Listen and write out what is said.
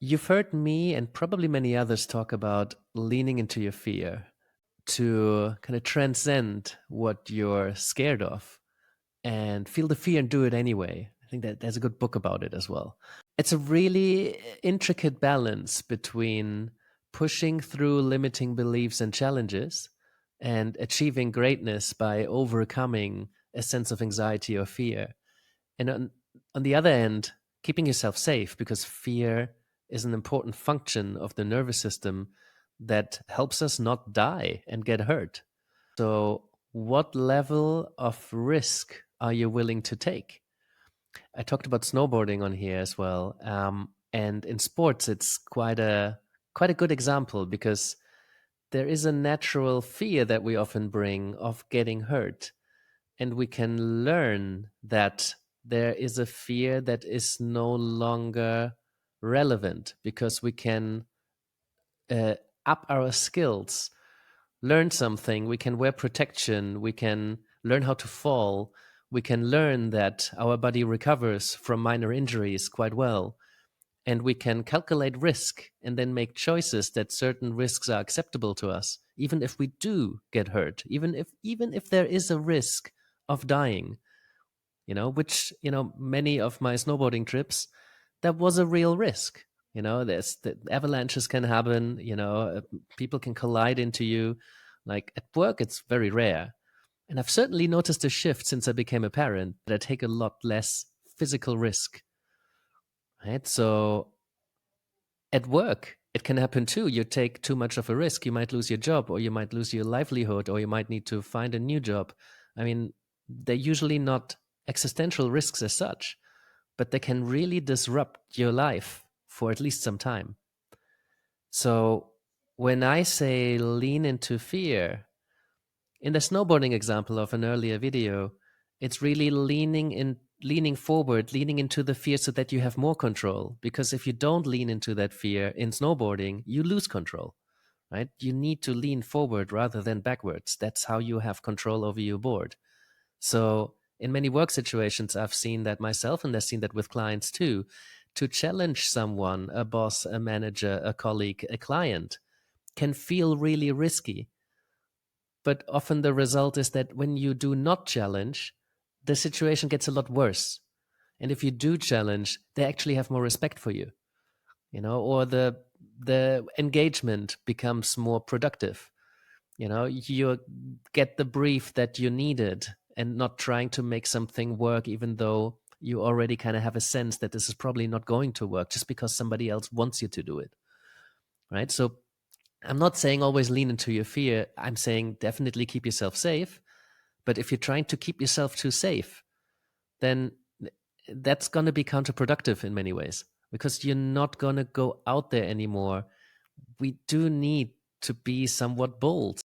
You've heard me and probably many others talk about leaning into your fear to kind of transcend what you're scared of and feel the fear and do it anyway. I think that there's a good book about it as well. It's a really intricate balance between pushing through limiting beliefs and challenges and achieving greatness by overcoming a sense of anxiety or fear. And on the other end, keeping yourself safe, because fear is an important function of the nervous system that helps us not die and get hurt. So, what level of risk are you willing to take? I talked about snowboarding on here as well, and in sports, it's quite a good example because there is a natural fear that we often bring of getting hurt, and we can learn that there is a fear that is no longer relevant because we can uh, up our skills, learn something, we can wear protection, we can learn how to fall, we can learn that our body recovers from minor injuries quite well, and we can calculate risk and then make choices that certain risks are acceptable to us, even if we do get hurt, even if there is a risk of dying, which, many of my snowboarding trips, that was a real risk. There's the avalanches can happen, people can collide into you. Like at work, it's very rare. And I've certainly noticed a shift since I became a parent that I take a lot less physical risk. Right. So at work, it can happen too. You take too much of a risk, you might lose your job, or you might lose your livelihood, or you might need to find a new job. I mean, they're usually not existential risks as such, but they can really disrupt your life for at least some time. So when I say lean into fear, in the snowboarding example of an earlier video, it's really leaning forward, leaning into the fear so that you have more control. Because if you don't lean into that fear in snowboarding, you lose control, right? You need to lean forward rather than backwards. That's how you have control over your board. So in many work situations, I've seen that myself, and I've seen that with clients too. To challenge someone, a boss, a manager, a colleague, a client, can feel really risky. But often the result is that when you do not challenge, the situation gets a lot worse. And if you do challenge, they actually have more respect for you, or the engagement becomes more productive. You get the brief that you needed and not trying to make something work, even though you already kind of have a sense that this is probably not going to work just because somebody else wants you to do it. Right. So I'm not saying always lean into your fear. I'm saying definitely keep yourself safe. But if you're trying to keep yourself too safe, then that's going to be counterproductive in many ways because you're not going to go out there anymore. We do need to be somewhat bold.